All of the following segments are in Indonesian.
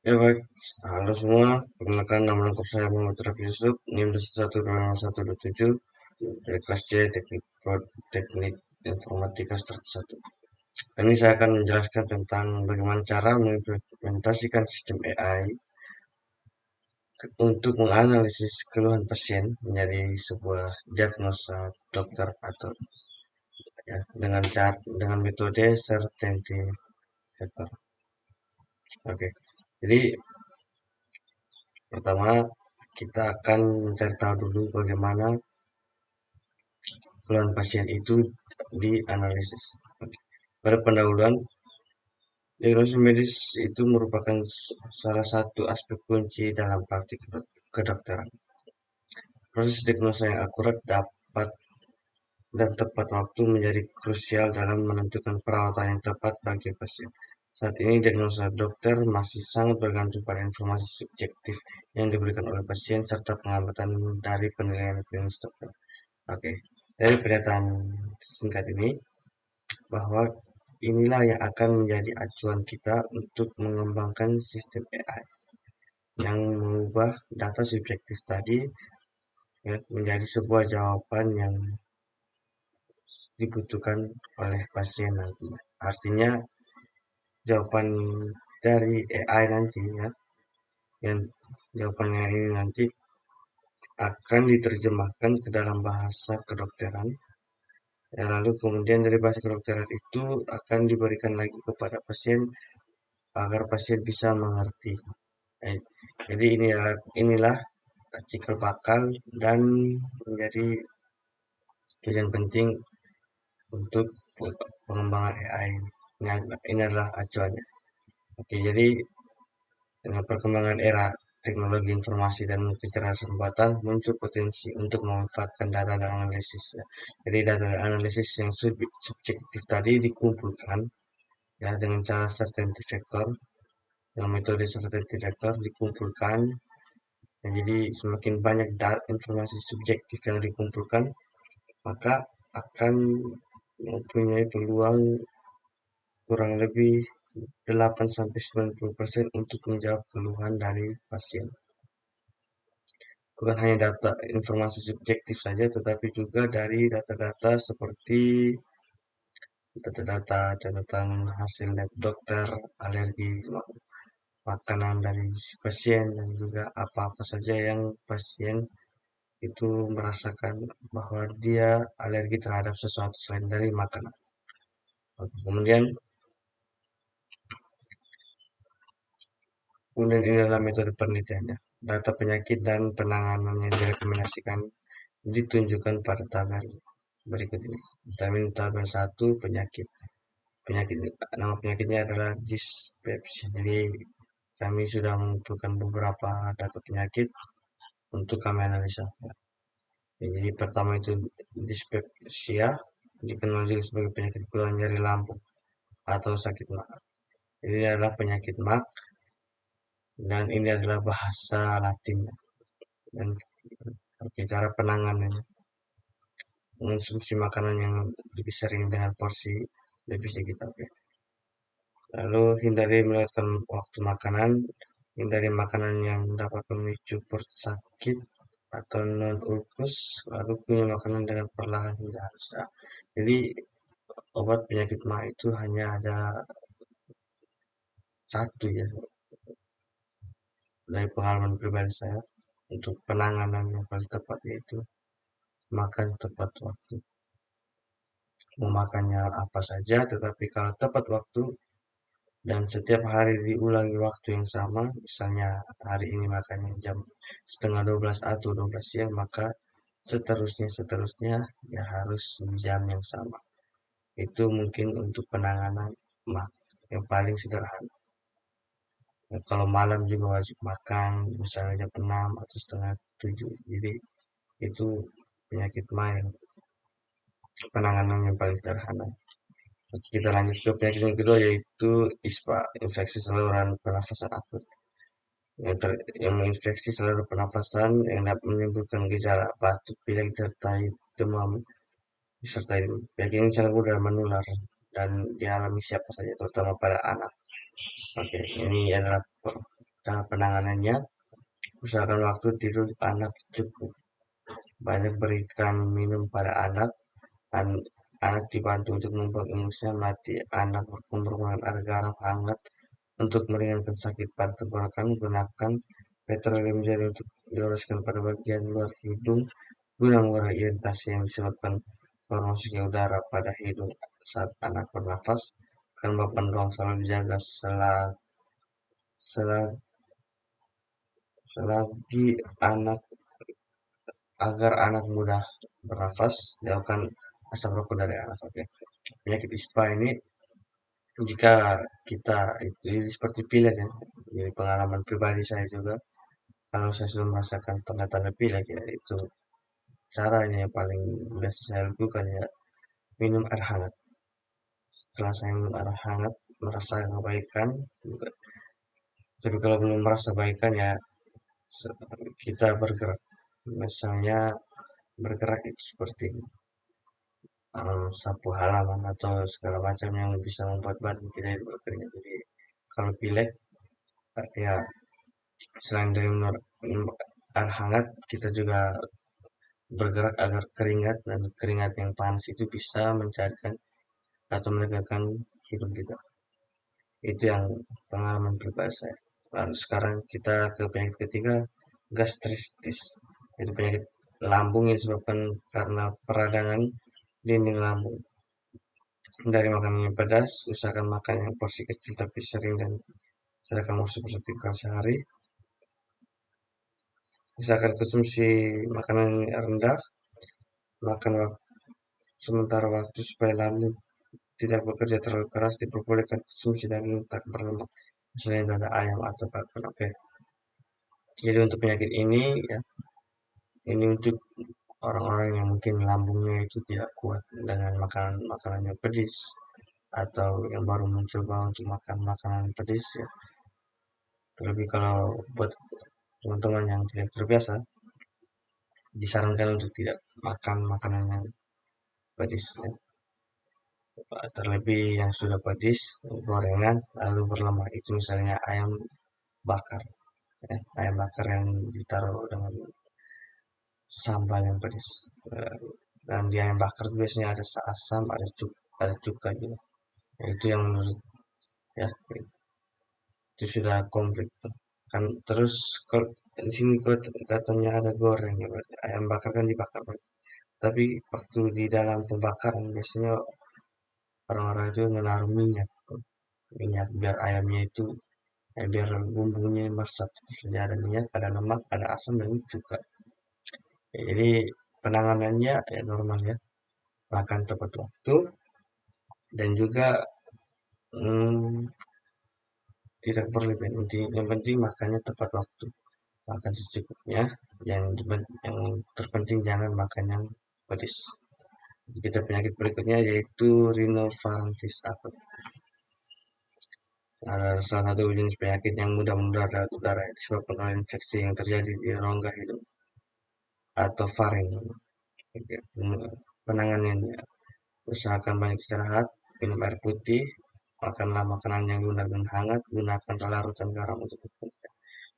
Ya baik, halo semua. Perkenalkan nama lengkap saya Muhammad Rafi Yusuf, NIM 1120127 dari kelas C Teknik Informatika Strata 1. Ini saya akan menjelaskan tentang bagaimana cara mengimplementasikan sistem AI untuk menganalisis keluhan pasien menjadi sebuah diagnosa dokter atau ya, dengan metode certainty factor. Oke, jadi pertama kita akan mencari tahu dulu bagaimana keluhan pasien itu dianalisis. Pada pendahuluan, diagnosis medis itu merupakan salah satu aspek kunci dalam praktik kedokteran. Proses diagnosa yang akurat dapat dan tepat waktu menjadi krusial dalam menentukan perawatan yang tepat bagi pasien. Saat ini diagnosa dokter masih sangat bergantung pada informasi subjektif yang diberikan oleh pasien serta pengamatan dari penilaian klinis dokter. Oke, dari pernyataan singkat ini, bahwa inilah yang akan menjadi acuan kita untuk mengembangkan sistem AI yang mengubah data subjektif tadi ya, menjadi sebuah jawaban yang dibutuhkan oleh pasien nantinya. Artinya jawaban dari AI nanti ya, yang jawabannya ini nanti akan diterjemahkan ke dalam bahasa kedokteran. Ya, lalu kemudian dari bahasa kedokteran itu akan diberikan lagi kepada pasien agar pasien bisa mengerti. Baik, jadi inilah cikal bakal dan menjadi tujuan penting untuk pengembangan AI. Ini adalah acuannya. Oke, jadi dengan perkembangan era teknologi informasi dan kecerdasan buatan muncul potensi untuk memanfaatkan data dan analisis. Ya. Jadi data dan analisis yang subjektif tadi dikumpulkan ya dengan cara certainty factor, dengan metode certainty factor dikumpulkan. Ya, jadi semakin banyak informasi subjektif yang dikumpulkan, maka akan mempunyai peluang kurang lebih 8-90% untuk menjawab keluhan dari pasien. Bukan hanya data informasi subjektif saja, tetapi juga dari data-data seperti data-data catatan hasil lab dokter, alergi makanan dari pasien, dan juga apa-apa saja yang pasien itu merasakan bahwa dia alergi terhadap sesuatu selain dari makanan. Oke, kemudian ini adalah metode penelitiannya. Data penyakit dan penanganan yang direkomendasikan ditunjukkan pada tabel berikut ini. Tabel 1 penyakit. Penyakit nama penyakitnya adalah dyspepsia. Jadi kami sudah mengumpulkan beberapa data penyakit untuk kami analisa. Jadi pertama itu dyspepsia, dikenal juga sebagai penyakit keluhan nyeri lambung atau sakit mak. Ini adalah penyakit mak dan ini adalah bahasa Latinnya. Dan cara penanganannya, mengonsumsi makanan yang lebih sering dengan porsi lebih sedikit. Oke. Lalu hindari melewatkan waktu makanan, hindari makanan yang dapat memicu perut sakit atau non-ulkus, lalu punya makanan dengan perlahan hingga halus. Nah, jadi obat penyakit mah itu hanya ada satu ya, dari pengalaman pribadi saya untuk penanganan yang paling tepat yaitu makan tepat waktu. Memakannya apa saja, tetapi kalau tepat waktu dan setiap hari diulangi waktu yang sama, misalnya hari ini makannya jam setengah 12 atau 12 siang, maka seterusnya ya harus di jam yang sama. Itu mungkin untuk penanganan yang paling sederhana. Nah, kalau malam juga wajib makan, misalnya jam 6 atau setengah 7. Jadi itu penyakit yang penanganan yang paling sederhana. Oke, kita lanjut ke penyakit yang kedua yaitu ISPA, infeksi saluran pernafasan akut. Yang menginfeksi saluran pernafasan yang dapat menimbulkan gejala batuk, pilek, disertai demam. Penyakit ini sangat mudah menular dan dialami siapa saja, terutama pada anak. Oke, ini adalah Cara penanganannya, usahakan waktu tidur anak cukup. Banyak berikan minum pada anak. Anak dibantu untuk membuat ingusnya mati. Anak berkumur dengan air garam hangat untuk meringankan sakit pada tenggorokan. Gunakan petroleum jelly untuk dioleskan pada bagian luar hidung guna mengurangi iritasi yang disebabkan keluar masuknya udara pada hidung saat anak bernafas. Kelembapan ruang selalu dijaga selagi anak agar anak mudah bernafas. Jauhkan asap rokok dari anak. Oke. Penyakit ISPA ini jika kita ini seperti pilek ya. Jadi pengalaman pribadi saya juga kalau saya sudah merasakan tanda-tanda pilek ya itu caranya yang paling biasa saya lakukan ya minum air hangat. Setelah saya minum air hangat merasa kebaikan juga. Tapi kalau belum merasa baikan ya kita bergerak. Misalnya bergerak itu seperti sapu halaman atau segala macam yang bisa membuat badan kita itu berkeringat. Jadi kalau pilek ya selain dari minum air hangat kita juga bergerak agar keringat dan keringat yang panas itu bisa mencairkan atau menegakkan hidup kita. Itu yang pengalaman pribadi saya. Lalu sekarang kita ke penyakit ketiga, gastritis. Itu penyakit lambung yang disebabkan karena peradangan dinding lambung. Dari makanan yang pedas, usahakan makan yang porsi kecil tapi sering dan silakan porsi-porsi sehari. Usahakan konsumsi makanan yang rendah, makan sementara waktu supaya lambung tidak bekerja terlalu keras. Diperbolehkan konsumsi daging tak berlemak, misalnya dada ayam atau bakar. Oke. Jadi untuk penyakit ini ya, ini untuk orang-orang yang mungkin lambungnya itu tidak kuat dengan makanan-makanan yang pedis atau yang baru mencoba untuk makan makanan pedis ya. Terlebih kalau buat teman-teman yang tidak terbiasa, disarankan untuk tidak makan makanan yang pedis ya. Terlebih yang sudah pedis, gorengan, lalu berlemak itu misalnya ayam bakar ya. Ayam bakar yang ditaruh dengan sambal yang pedas. Dan di ayam bakar biasanya ada asam, ada cuka juga. Nah, itu yang menurut ya itu sudah komplit tuh. Kan terus kalau di sini katanya ada goreng ya, berarti ayam bakar kan dibakar. Tapi waktu di dalam pembakaran biasanya orang-orang itu menaruh minyak biar ayamnya itu biar bumbunya meresap. Terus ada minyak, ada lemak, ada asam dan cuka. Ya, jadi penanganannya ya normal ya, makan tepat waktu dan juga hmm, tidak berlebihan. Yang penting makannya tepat waktu, makan secukupnya. Yang terpenting jangan makan yang pedas. Kita penyakit berikutnya yaitu rhinofaringitis akut. Salah satu jenis penyakit yang mudah menular lewat udara disebabkan oleh infeksi yang terjadi di rongga hidung atau faring. Penanganannya, usahakan banyak istirahat, minum air putih, makanlah makanan yang lunak dan hangat, gunakan larutan garam untuk penyembuhan.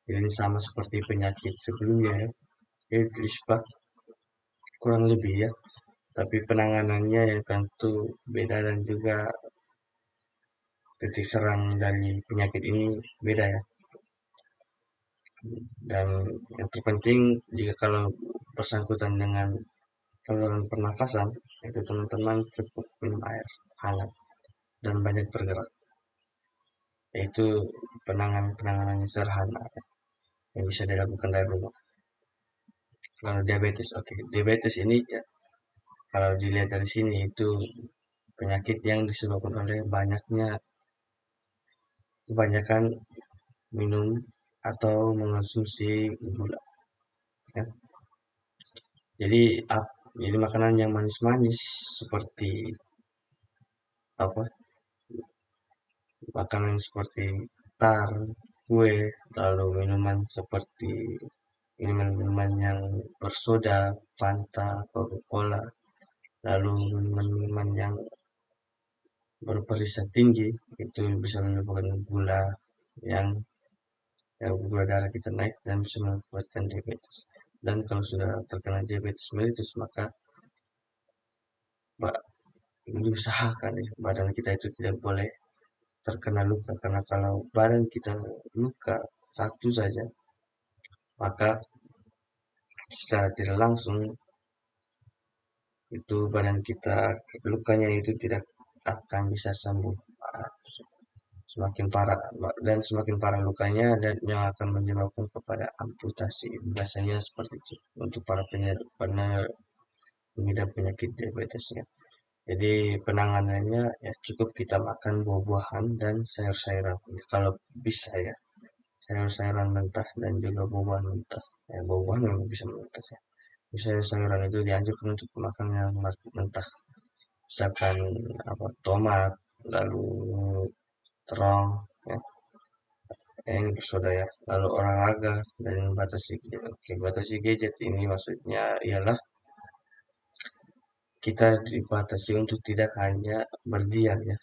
Jadi ini sama seperti penyakit sebelumnya ya, yaitu ispa kurang lebih ya. Tapi penanganannya yang tentu beda dan juga titik serang dari penyakit ini beda ya. Dan yang terpenting jika kalau bersangkutan dengan saluran pernafasan, itu teman-teman cukup minum air hangat dan banyak bergerak. Yaitu penanganan yang sederhana ya, yang bisa dilakukan dari rumah. Kalau diabetes, oke. Diabetes ini ya, kalau dilihat dari sini itu penyakit yang disebabkan oleh kebanyakan minum atau mengonsumsi gula. Ya. Jadi jadi makanan yang manis-manis seperti apa? Makanan seperti tar, kue, lalu minuman yang bersoda, Fanta, Coca-Cola, lalu minuman-minuman yang berperisa tinggi itu bisa menyebabkan gula yang ya gula darah kita naik dan bisa mengakibatkan diabetes. Dan kalau sudah terkena diabetes mellitus, maka diusahakan ya, badan kita itu tidak boleh terkena luka, karena kalau badan kita luka satu saja, maka secara tidak langsung itu badan kita lukanya itu tidak akan bisa sembuh. Semakin parah dan semakin parah lukanya dan yang akan menyebabkan kepada amputasi, biasanya seperti itu untuk para pengidap penyakit diabetesnya. Jadi penanganannya ya cukup kita makan buah-buahan dan sayur-sayuran kalau bisa ya, sayur-sayuran mentah dan juga buah-buahan mentah. Ya, buah-buahan memang bisa mentah ya. Sayur-sayuran itu dianjurkan untuk makan yang mentah, misalkan apa, tomat, lalu terong, ya, yang bersoda ya, lalu olahraga dan batasi gadget. Oke, batasi gadget ini maksudnya ialah kita dibatasi untuk tidak hanya berdiam ya,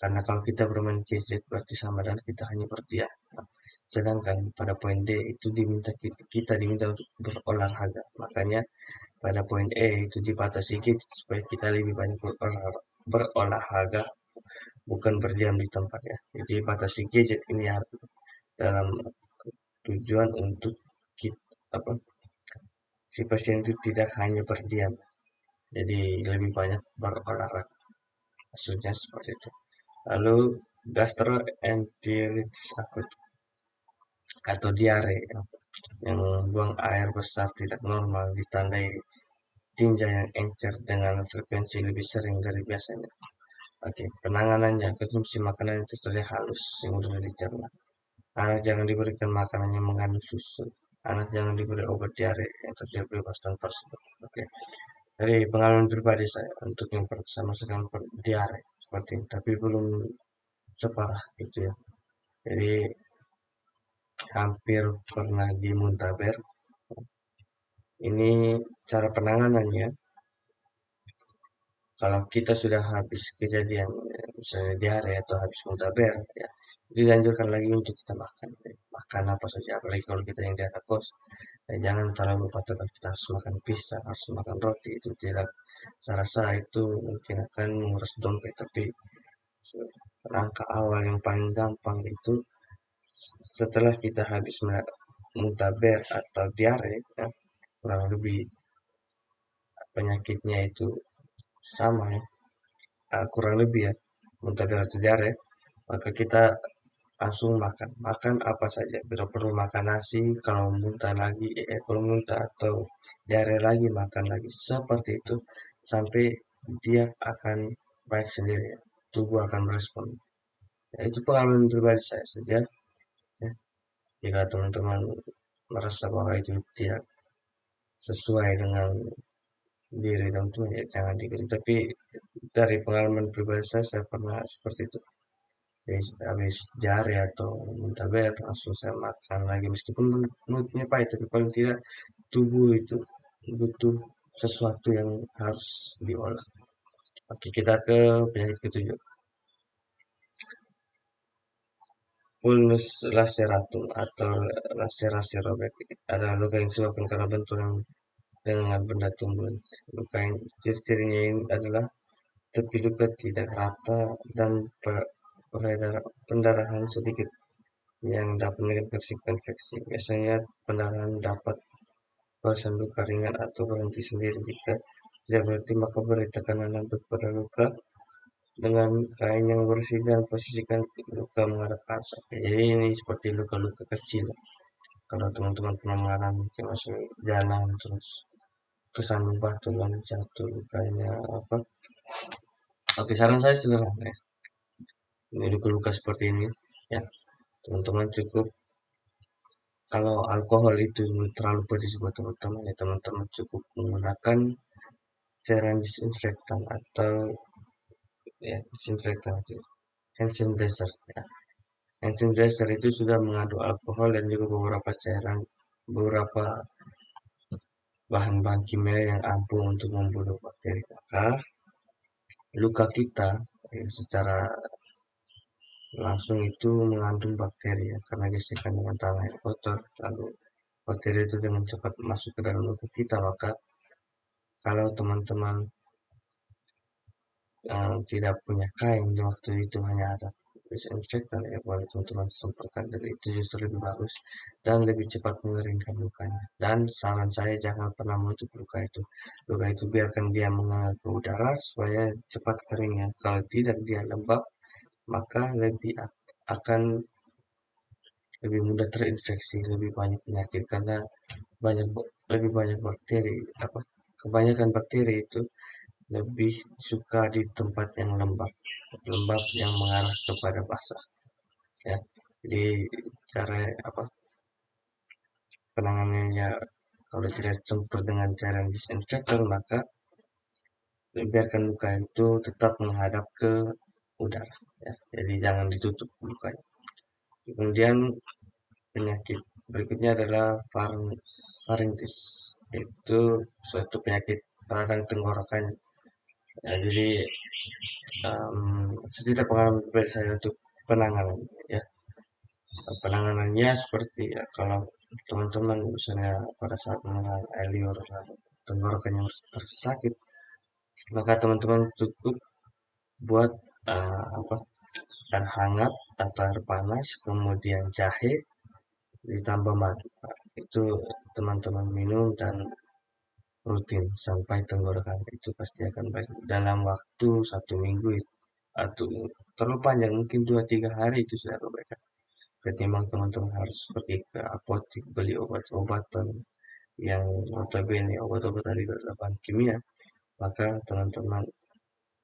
karena kalau kita bermain gadget berarti sama dengan kita hanya berdiam. Sedangkan pada poin D itu kita diminta untuk berolahraga. Makanya pada poin E itu dibatasi gadget supaya kita lebih banyak berolahraga, bukan berdiam di tempat ya. Jadi batasi gadget ini dalam tujuan untuk kita, apa, si pasien itu tidak hanya berdiam, jadi lebih banyak berolahraga. Maksudnya seperti itu. Lalu gastroenteritis akut atau diare ya, yang buang air besar tidak normal ditandai tinja yang encer dengan frekuensi lebih sering dari biasanya. Oke, penanganannya konsumsi makanan yang teksturnya halus yang mudah dicerna. Anak jangan diberikan makanan yang mengandung susu. Anak jangan diberi obat diare yang tersedia bebas tanpa sebab. Oke, dari pengalaman pribadi saya untuk yang pertama sedang diare seperti ini, tapi belum separah itu ya. Jadi hampir pernah di muntaber. Ini cara penanganannya. Kalau kita sudah habis kejadian misalnya diare atau habis muntaber ya, itu dianjurkan lagi untuk kita makan. Makan apa saja, apalagi kalau kita yang di atas kos. Dan jangan terlalu patokan kita harus makan pisang, harus makan roti, itu tidak. Saya rasa itu mungkin akan menguras dompet, tapi langkah awal yang paling gampang itu setelah kita habis muntaber atau diare ya, kurang lebih penyakitnya itu sama ya, kurang lebih ya, muntaber atau diare, maka kita langsung makan apa saja, bila perlu makan nasi, kalau muntah lagi kalau muntah atau diare lagi makan lagi, seperti itu sampai dia akan baik sendiri, tubuh akan merespon ya. Itu pengalaman pribadi saya saja ya. Jika teman-teman merasa bahwa itu tidak sesuai dengan diri teman-teman ya jangan diikuti, tapi dari pengalaman pribadi saya pernah seperti itu. Jadi habis jari atau muntaber langsung saya makan lagi meskipun mulutnya pahit, tapi paling tidak tubuh itu butuh sesuatu yang harus diolah. Oke, kita ke penyakit ketujuh, vulnus laceratum atau laserasi robek. Ada luka yang disebabkan karena benturan dengan benda tumbuhan. Luka yang ciri-cirinya ini adalah tepi luka tidak rata dan pendarahan sedikit yang dapat menyebabkan risiko infeksi. Biasanya pendarahan dapat barisan luka ringan atau berhenti sendiri. Jika tidak berhenti, maka beri tekanan lembut pada luka dengan kain yang bersih dan posisikan luka menghadap ke atas. Jadi ini seperti luka-luka kecil. Kalau teman-teman pernah mengalami masuk jalan terus kesandung batu lalu jatuh lukanya apa? Oke, saran saya sederhana ya. Ini luka-luka seperti ini ya, teman-teman cukup, kalau alkohol itu terlalu pedis buat teman-teman ya, teman-teman cukup menggunakan cairan disinfektan atau ya disinfektan itu hand sanitizer ya. Hand sanitizer itu sudah mengandung alkohol dan juga beberapa cairan, beberapa bahan-bahan kimia yang ampuh untuk membunuh bakteri. Maka luka kita ya, secara langsung itu mengandung bakteri ya, karena gesekan dengan tanah yang kotor, lalu bakteri itu dengan cepat masuk ke dalam tubuh kita. Maka kalau teman-teman tidak punya kain di waktu itu, hanya ada disinfektan, ya boleh teman-teman semprotkan, dan itu justru lebih bagus dan lebih cepat mengeringkan lukanya. Dan saran saya, jangan pernah menutup luka itu. Luka itu biarkan dia mengalir ke udara supaya cepat kering ya. Kalau tidak dia lembab, maka akan lebih mudah terinfeksi, lebih banyak penyakit, karena lebih banyak bakteri, kebanyakan bakteri itu lebih suka di tempat yang lembab, lembab yang mengarah kepada basah ya. Jadi cara penanganannya, kalau tidak semprot dengan cairan disinfektan, maka biarkan luka itu tetap menghadap ke udara ya. Jadi jangan ditutup lukanya. Kemudian penyakit berikutnya adalah faringitis, itu suatu penyakit radang tenggorokan ya. Jadi setidak pengalaman pribadi saya untuk penanganan ya. Penanganannya seperti ya, kalau teman-teman misalnya pada saat mengenal air liur tenggorokannya terasa sakit, maka teman-teman cukup buat air hangat atau air panas, kemudian jahe ditambah madu. Itu teman-teman minum dan rutin sampai tenggorokan itu pasti akan baik dalam waktu 1 minggu, atau terlalu panjang mungkin 2-3 hari itu sudah kebaikan. Ketimbang teman-teman harus pergi ke apotik beli obat-obatan yang notabene obat-obat dari bahan kimia, maka teman-teman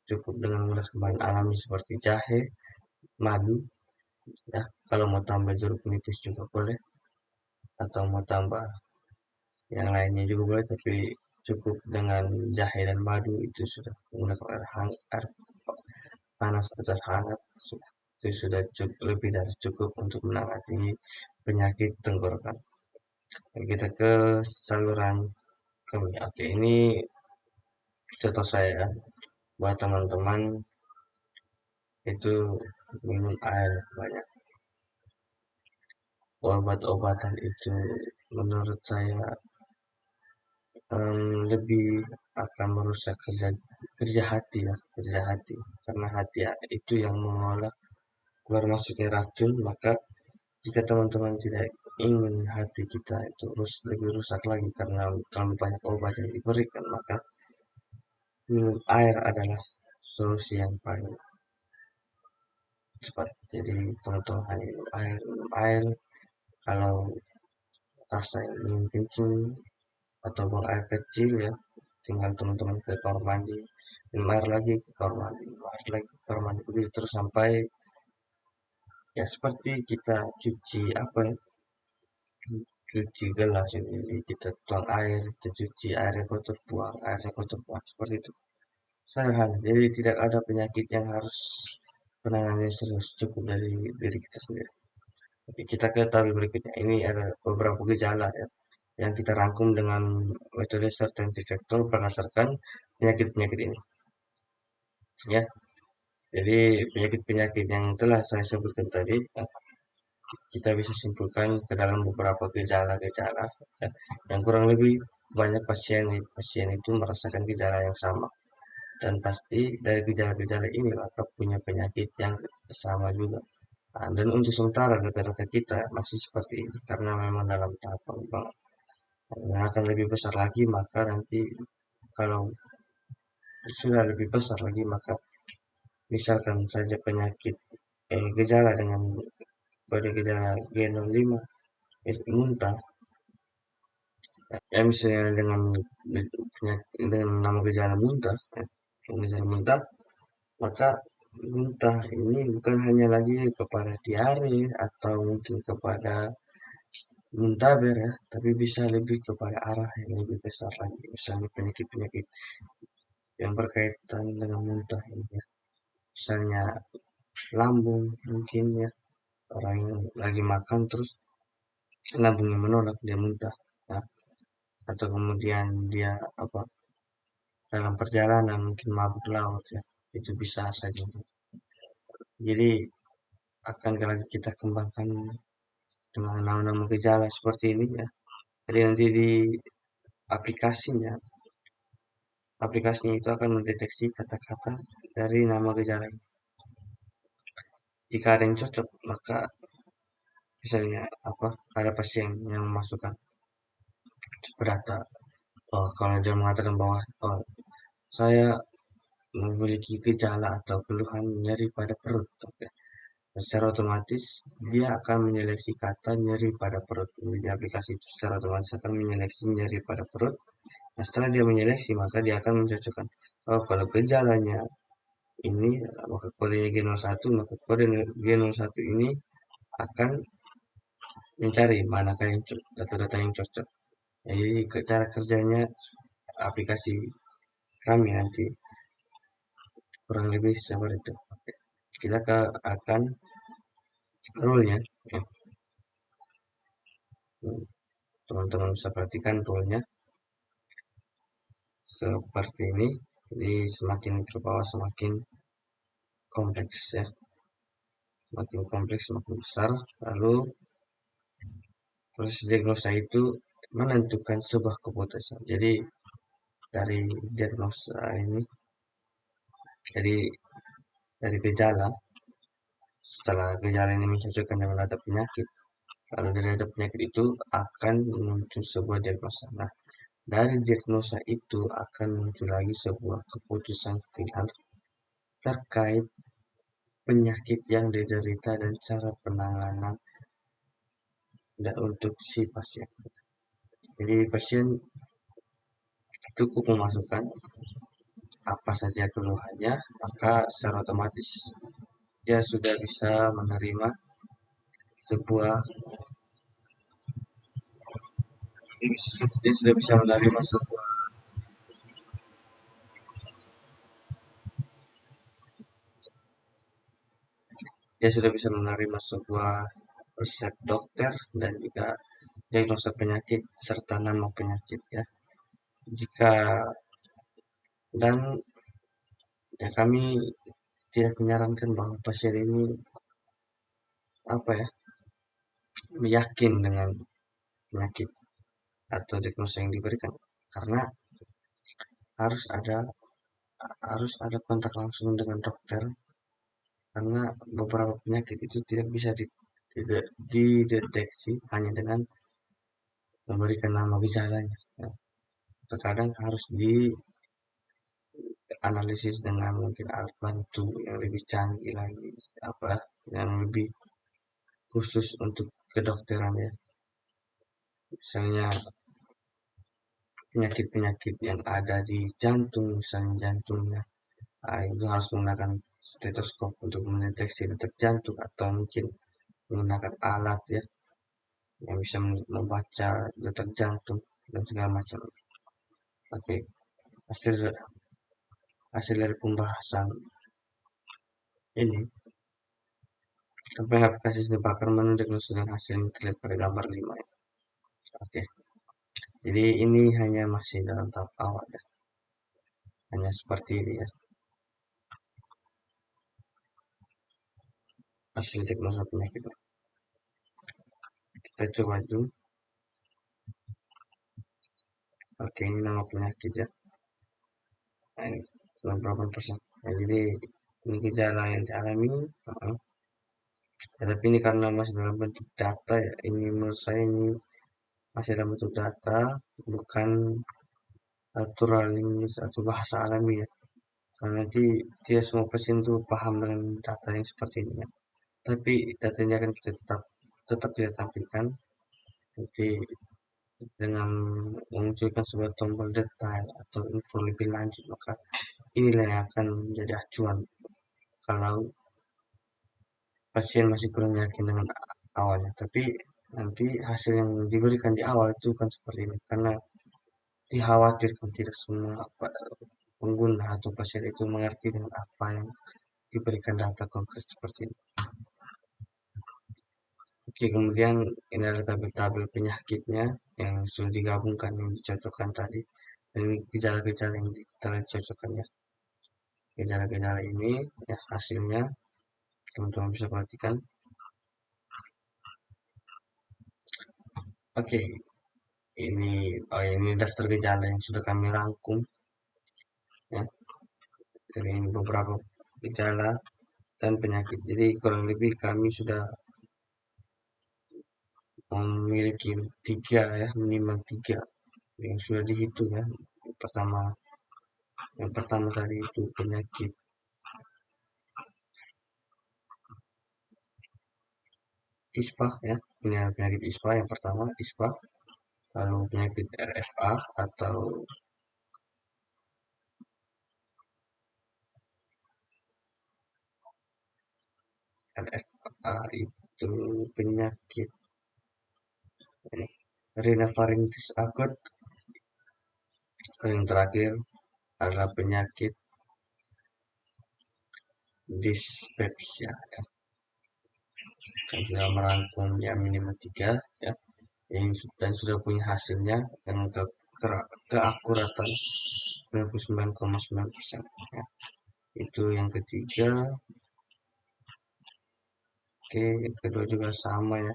cukup dengan menggunakan alami seperti jahe, madu ya. Kalau mau tambah jeruk nipis juga boleh, atau mau tambah yang lainnya juga boleh, tapi cukup dengan jahe dan madu itu sudah. Menggunakan air panas atau air hangat sudah. Itu sudah cukup, lebih dari cukup untuk menangani penyakit tenggorokan. Dan kita ke saluran kemih. Oke, ini contoh saya buat teman-teman itu minum air banyak. Obat-obatan itu menurut saya lebih akan merusak kerja hati ya, kerja hati, karena hati ya, itu yang mengolah keluar masuknya racun. Maka jika teman-teman tidak ingin hati kita itu lebih rusak lagi karena terlalu banyak obat yang diberikan, maka minum air adalah solusi yang paling cepat. Jadi teman-teman hanya minum air kalau rasa ingin kencing atau buang air kecil ya, tinggal teman-teman ke kamar mandi, minum air lagi, ke kamar mandi, minum air lagi, ke kamar mandi, begitu terus sampai ya seperti kita cuci cuci gelas ini, kita tuang air, kita cuci airnya kotor, buang airnya kotor, buang, seperti itu. Sederhana, jadi tidak ada penyakit yang harus penanganannya serius, cukup dari diri kita sendiri. Tapi kita ketahui berikutnya, ini ada beberapa gejala ya, yang kita rangkum dengan metode certainty factor berdasarkan penyakit-penyakit ini ya. Jadi penyakit-penyakit yang telah saya sebutkan tadi ya, kita bisa simpulkan ke dalam beberapa gejala-gejala ya, yang kurang lebih banyak pasien itu merasakan gejala yang sama, dan pasti dari gejala-gejala ini maka punya penyakit yang sama juga. Nah, dan untuk sementara data-data kita masih seperti ini karena memang dalam tahap pengembangan. Yang akan lebih besar lagi, maka nanti kalau sudah lebih besar lagi, maka misalkan saja penyakit gejala dengan pada gejala G05 muntah ya, misalnya dengan nama gejala muntah ya, gejala muntah, maka muntah ini bukan hanya lagi kepada diare atau mungkin kepada muntaber ya, tapi bisa lebih kepada arah yang lebih besar lagi, misalnya penyakit-penyakit yang berkaitan dengan muntah ini ya. Misalnya lambung mungkin ya, orang yang lagi makan terus lambungnya menolak, dia muntah ya. Atau kemudian dia dalam perjalanan mungkin mabuk laut ya, itu bisa saja. Jadi akan lagi kita kembangkan dengan nama-nama gejala seperti ini ya. Jadi nanti di aplikasinya, aplikasinya itu akan mendeteksi kata-kata dari nama gejala. Jika ada yang cocok, maka misalnya apa, ada pasien yang memasukkan data, oh, kalau dia mengatakan bahwa oh, saya memiliki gejala atau keluhan nyeri pada perut, oke. Secara otomatis dia akan menyeleksi kata nyeri pada perut. Di aplikasi itu secara otomatis akan menyeleksi nyeri pada perut. Nah, setelah dia menyeleksi, maka dia akan mencocokkan, oh, kalau gejalanya ini, maka kodenya G01, maka kode G01 ini akan mencari manakah yang data-data yang cocok. Jadi cara kerjanya aplikasi kami nanti kurang lebih seperti itu. Kita akan rule-nya, ya. Teman-teman bisa perhatikan rule-nya seperti ini. Jadi semakin ke bawah semakin kompleks ya, semakin kompleks semakin besar. Lalu proses diagnosa itu menentukan sebuah keputusan. Jadi dari diagnosa ini, jadi dari gejala, setelah gejala ini mencocokkan dengan data penyakit, lalu dari data penyakit itu akan muncul sebuah diagnosa. Nah, dari diagnosa itu akan muncul lagi sebuah keputusan final terkait penyakit yang diderita dan cara penanganan dan untuk si pasien. Jadi pasien cukup memasukkan apa saja keluhannya, maka secara otomatis dia sudah bisa menerima sebuah dia sudah bisa menerima sebuah dia sudah bisa menerima sebuah resep dokter dan juga diagnosa penyakit serta nama penyakit ya. Jika dan ya kami tidak menyarankan bahwa pasien ini apa ya, yakin dengan penyakit atau diagnosa yang diberikan, karena harus ada kontak langsung dengan dokter, karena beberapa penyakit itu tidak bisa tidak dideteksi hanya dengan memberikan nama gejalanya ya. Terkadang harus dianalisis dengan mungkin alat bantu yang lebih canggih lagi, apa yang lebih khusus untuk kedokteran ya. Misalnya penyakit-penyakit yang ada di jantung, misalnya jantungnya, itu harus menggunakan stetoskop untuk mendeteksi detak jantung, atau mungkin menggunakan alat ya yang bisa membaca detak jantung dan segala macam. Oke, hasil hasil dari pembahasan ini tentang aplikasi seni bakar menunjukkan dengan hasil yang terlihat pada gambar 5 ya. Oke, jadi ini hanya masih dalam tahap awal ya, hanya seperti ini ya hasil diagnosa penyakit. Kita coba zoom. Oke, ini nama penyakit ya. Nah, ini 98%. Nah, jadi ini gejala yang dialami. Ya, tapi ini karena masih dalam bentuk data ya. Ini menurut saya ini masih dalam bentuk data, bukan naturalis atau bahasa alami ya. Karena nanti tidak semua pasien itu paham dengan data yang seperti ini ya. Tapi data ini akan kita tetap kita tampilkan nanti dengan memunculkan sebuah tombol detail atau info lebih lanjut, maka inilah yang akan menjadi acuan kalau pasien masih kurang yakin dengan awalnya. Tapi nanti hasil yang diberikan di awal itu kan seperti ini, karena dikhawatirkan tidak semua pengguna atau pasien itu mengerti dengan apa yang diberikan data konkret seperti ini. Oke, kemudian ini ada tabel-tabel penyakitnya yang sudah digabungkan, yang dicocokkan tadi, dan ini gejala-gejala yang kita cocokkan ya. Gejala-gejala ini ya hasilnya teman-teman bisa perhatikan. Oke, ini daftar gejala yang sudah kami rangkum ya. Jadi ini beberapa gejala dan penyakit. Jadi kurang lebih kami sudah memiliki tiga ya, minimal tiga yang sudah dihitung ya. Yang pertama tadi itu penyakit ISPA ya, penyakit ISPA yang pertama ISPA, lalu penyakit RFA atau RFA itu penyakit rhinofaringitis akut. Yang terakhir adalah penyakit dispepsia ya. Kami sudah merangkum ya minimal tiga ya, dan sudah punya hasilnya yang keakuratan 99,9% ya. Itu yang ketiga. Oke, yang kedua juga sama ya,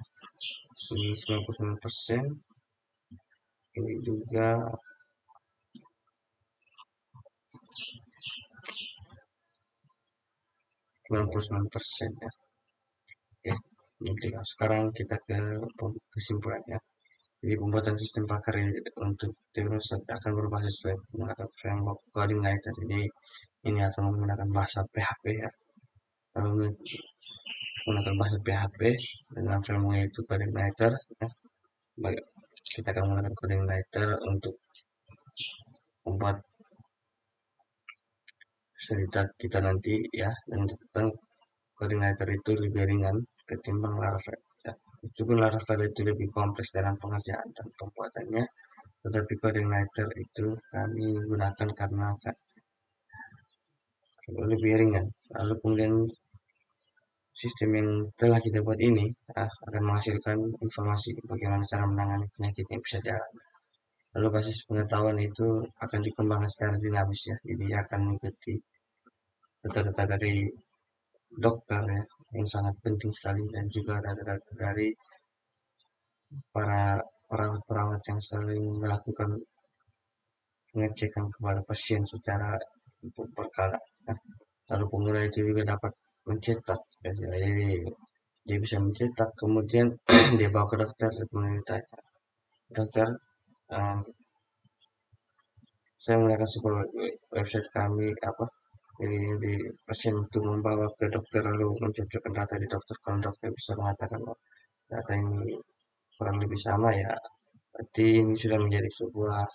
ini 99%, ini juga 99% ya. Oke, ini sekarang kita ke kesimpulan ya. Jadi pembuatan sistem pakar untuk diagnosa akan berbasis web menggunakan framework coordinator. Jadi ini akan menggunakan bahasa PHP ya. Lalu menggunakan bahasa PHP dengan framework itu coordinator ya. Kita akan menggunakan coordinator untuk membuat cerita kita nanti ya, dan tentang koordinator itu lebih ringan ketimbang Laravel ya. Itu pun Laravel itu lebih kompleks dalam pengerjaan dan pembuatannya, tetapi koordinator itu kami gunakan karena lebih ringan. Lalu kemudian sistem yang telah kita buat ini akan menghasilkan informasi bagaimana cara menangani penyakit yang bisa dialami. Lalu basis pengetahuan itu akan dikembangkan secara dinamis ya, jadi akan mengikuti data-data dari dokter ya, yang sangat penting sekali, dan juga data-data dari para perawat-perawat yang sering melakukan pengecekan kepada pasien secara berkala. Nah, lalu pengguna itu juga dapat mencetak, ya, jadi dia bisa mencetak, kemudian dia bawa ke dokter, kemudian ditanya, dokter, um, saya menggunakan sebuah website kami di pasien itu membawa ke dokter lalu mencocokkan data di dokter. Kalau dokter bisa mengatakan bahwa data ini kurang lebih sama ya, berarti ini sudah menjadi sebuah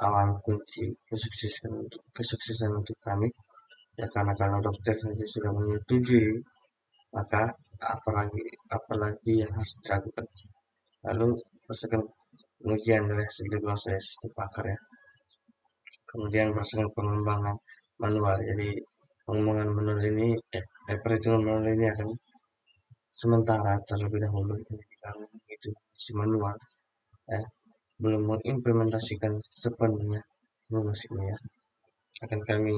awal kunci kesuksesan untuk kami ya, karena kalau dokter saja sudah menyetujui, maka apalagi apalagi yang harus dilakukan. Lalu berdasarkan pengujian dari hasil diagnosa sistem pakar ya, kemudian berdasarkan pengembangan manual. Jadi pengembangan manual ini perhitungan manual ini akan sementara terlebih dahulu, karena itu masih manual ya, belum mengimplementasikan sepenuhnya rumus ini ya, akan kami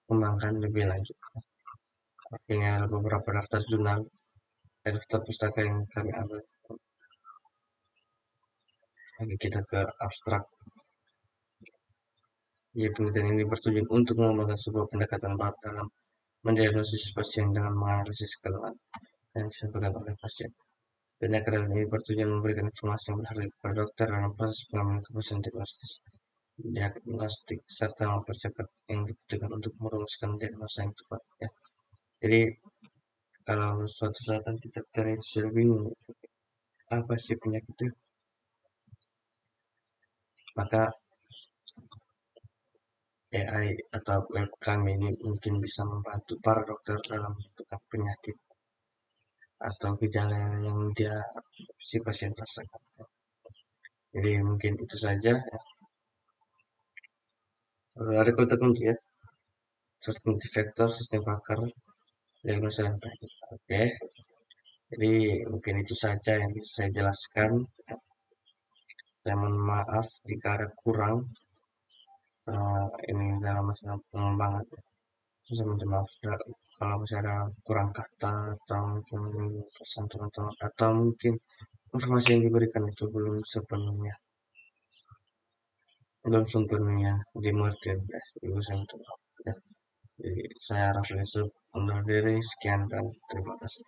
kembangkan lebih lanjut. Artinya ada beberapa daftar jurnal, daftar pustaka yang kami ambil. Lagi kita ke abstrak. Ya, penelitian ini bertujuan untuk mengembangkan sebuah pendekatan baru dalam mendiagnosis pasien dengan menganalisis keluhan yang disampaikan oleh pasien. Pendekatan ini bertujuan memberikan informasi yang berharga kepada dokter dalam proses pengambilan keputusan diagnostik serta mempercepat yang dibutuhkan untuk merumuskan diagnosa yang tepat ya. Jadi kalau suatu saat nanti dokter itu sudah bingung apa sih penyakit itu, maka AI atau web kami ini mungkin bisa membantu para dokter dalam menentukan penyakit atau gejala yang si pasien rasakan. Jadi mungkin itu saja ya. Ada kota kunci ya, terus multifaktor sistem pakar diagnosa dan penyakit. Oke, jadi mungkin itu saja yang bisa saya jelaskan. Saya mohon maaf jika ada kurang ini dalam masalah pengembangan. Saya minta maaf kalau misalnya ada kurang kata atau mungkin pesan teman-teman atau mungkin informasi yang diberikan itu belum sempurna dimengerti ya. Itu saya minta maaf ya. Jadi saya Rafli Yusuf undur diri, sekian dan terima kasih.